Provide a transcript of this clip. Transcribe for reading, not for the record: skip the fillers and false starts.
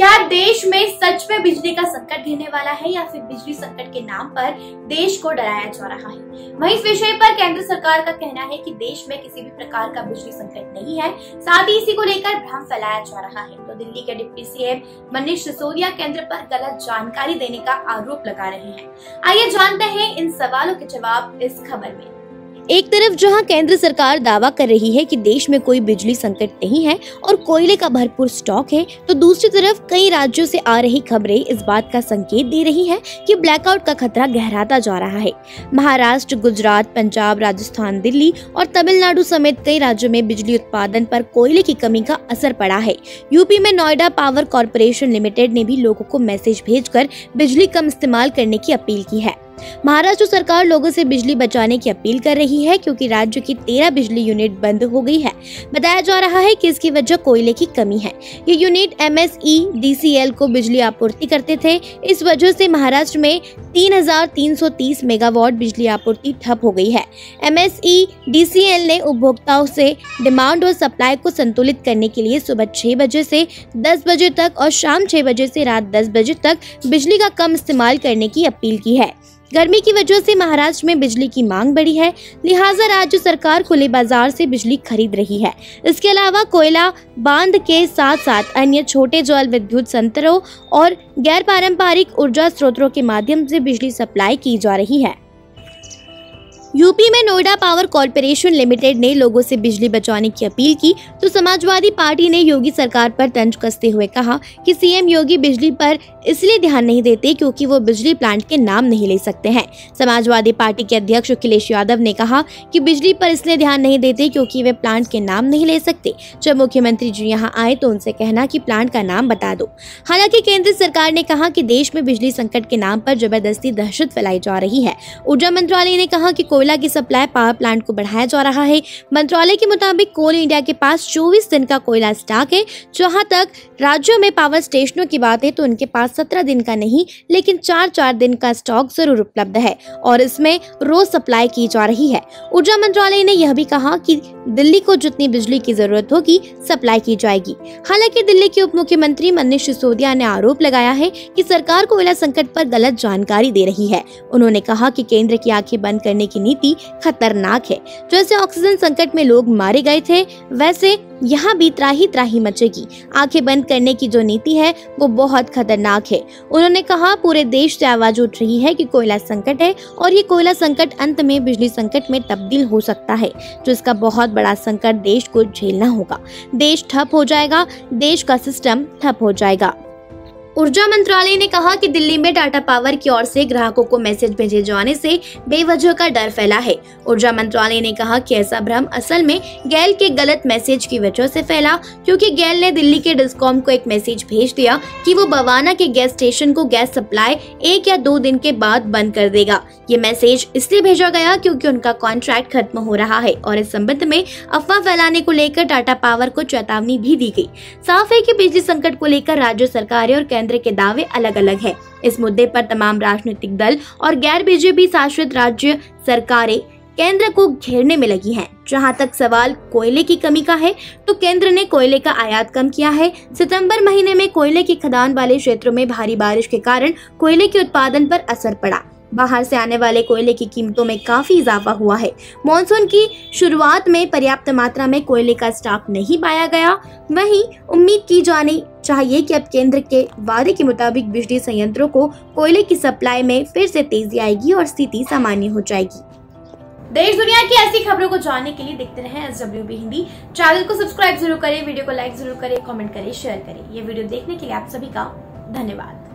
क्या देश में सच में बिजली का संकट घिरने वाला है या फिर बिजली संकट के नाम पर देश को डराया जा रहा है? वहीं इस विषय पर केंद्र सरकार का कहना है कि देश में किसी भी प्रकार का बिजली संकट नहीं है, साथ ही इसी को लेकर भ्रम फैलाया जा रहा है। तो दिल्ली के डिप्टी सीएम मनीष सिसोदिया केंद्र पर गलत जानकारी देने का आरोप लगा रहे हैं। आइए जानते हैं इन सवालों के जवाब इस खबर में। एक तरफ जहां केंद्र सरकार दावा कर रही है कि देश में कोई बिजली संकट नहीं है और कोयले का भरपूर स्टॉक है, तो दूसरी तरफ कई राज्यों से आ रही खबरें इस बात का संकेत दे रही हैं कि ब्लैकआउट का खतरा गहराता जा रहा है। महाराष्ट्र, गुजरात, पंजाब, राजस्थान, दिल्ली और तमिलनाडु समेत कई राज्यों में बिजली उत्पादन पर कोयले की कमी का असर पड़ा है। यूपी में नोएडा पावर कॉर्पोरेशन लिमिटेड ने भी लोगों को मैसेज भेजकर बिजली कम इस्तेमाल करने की अपील की है। महाराष्ट्र सरकार लोगों से बिजली बचाने की अपील कर रही है क्योंकि राज्य की 13 बिजली यूनिट बंद हो गई है। बताया जा रहा है कि इसकी वजह कोयले की कमी है। ये यूनिट MSEDCL को बिजली आपूर्ति करते थे। इस वजह से महाराष्ट्र में 3330 मेगावाट बिजली आपूर्ति ठप हो गई है। MSEDCL ने उपभोक्ताओं से डिमांड और सप्लाई को संतुलित करने के लिए सुबह 6 बजे से 10 बजे तक और शाम 6 बजे से रात 10 बजे तक बिजली का कम इस्तेमाल करने की अपील की है। गर्मी की वजह से महाराष्ट्र में बिजली की मांग बढ़ी है, लिहाजा राज्य सरकार खुले बाजार से बिजली खरीद रही है। इसके अलावा कोयला बांध के साथ साथ अन्य छोटे जल विद्युत संयंत्रों और गैर पारंपरिक ऊर्जा स्रोतों के माध्यम से बिजली सप्लाई की जा रही है। यूपी में नोएडा पावर कॉर्पोरेशन लिमिटेड ने लोगों से बिजली बचाने की अपील की, तो समाजवादी पार्टी ने योगी सरकार पर तंज कसते हुए कहा कि सीएम योगी बिजली पर इसलिए ध्यान नहीं देते क्योंकि वो बिजली प्लांट के नाम नहीं ले सकते हैं। समाजवादी पार्टी के अध्यक्ष अखिलेश यादव ने कहा कि बिजली पर इसलिए ध्यान नहीं देते क्योंकि वे प्लांट के नाम नहीं ले सकते। जब मुख्यमंत्री जी यहाँ आए तो उनसे कहना कि प्लांट का नाम बता दो। हालांकि केंद्र सरकार ने कहा कि देश में बिजली संकट के नाम पर जबरदस्ती दहशत फैलाई जा रही है। ऊर्जा मंत्रालय ने कहा कि कोयला की सप्लाई पावर प्लांट को बढ़ाया जा रहा है। मंत्रालय के मुताबिक कोल इंडिया के पास 24 दिन का कोयला स्टॉक है। जहां तक राज्यों में पावर स्टेशनों की बात है तो उनके पास 17 दिन का नहीं लेकिन 4 दिन का स्टॉक जरूर उपलब्ध है और इसमें रोज सप्लाई की जा रही है। ऊर्जा मंत्रालय ने यह भी कहा कि दिल्ली को जितनी बिजली की जरूरत होगी सप्लाई की जाएगी। हालांकि दिल्ली के उप मुख्यमंत्री मनीष सिसोदिया ने आरोप लगाया है कि सरकार कोयला संकट पर गलत जानकारी दे रही है। उन्होंने कहा कि केंद्र की आंखें बंद करने की नीति खतरनाक है। जैसे ऑक्सीजन संकट में लोग मारे गए थे वैसे यहाँ भी त्राही मचेगी। आंखें बंद करने की जो नीति है वो बहुत खतरनाक है। उन्होंने कहा पूरे देश से आवाज उठ रही है कि कोयला संकट है और ये कोयला संकट अंत में बिजली संकट में तब्दील हो सकता है, जो इसका बहुत बड़ा संकट देश को झेलना होगा। देश ठप हो जाएगा, देश का सिस्टम ठप हो जाएगा। ऊर्जा मंत्रालय ने कहा कि दिल्ली में टाटा पावर की ओर से ग्राहकों को मैसेज भेजे जाने से बेवजह का डर फैला है। ऊर्जा मंत्रालय ने कहा कि ऐसा भ्रम असल में गैल के गलत मैसेज की वजह से फैला, क्योंकि गैल ने दिल्ली के डिस्कॉम को एक मैसेज भेज दिया कि वो बवाना के गैस स्टेशन को गैस सप्लाई 1 या 2 दिन के बाद बंद कर देगा। ये मैसेज इसलिए भेजा गया क्योंकि उनका कॉन्ट्रैक्ट खत्म हो रहा है और इस संबंध में अफवाह फैलाने को लेकर टाटा पावर को चेतावनी भी दी गई। साफ है कि बिजली संकट को लेकर राज्य सरकारें और केंद्र के दावे अलग अलग है। इस मुद्दे पर तमाम राजनीतिक दल और गैर बीजेपी शासित राज्य सरकारें केंद्र को घेरने में लगी हैं। जहां तक सवाल कोयले की कमी का है तो केंद्र ने कोयले का आयात कम किया है। सितंबर महीने में कोयले की खदान वाले क्षेत्रों में भारी बारिश के कारण कोयले के उत्पादन पर असर पड़ा। बाहर से आने वाले कोयले की कीमतों में काफी इजाफा हुआ है। मॉनसून की शुरुआत में पर्याप्त मात्रा में कोयले का स्टॉक नहीं पाया गया। वहीं उम्मीद की जानी चाहिए कि अब केंद्र के वादे के मुताबिक बिजली संयंत्रों को कोयले की सप्लाई में फिर से तेजी आएगी और स्थिति सामान्य हो जाएगी। देश दुनिया की ऐसी खबरों को जानने के लिए देखते रहें SWB हिंदी। चैनल को सब्सक्राइब जरूर करें, वीडियो को लाइक जरूर करें, कमेंट करें, शेयर करें। ये वीडियो देखने के लिए आप सभी का धन्यवाद।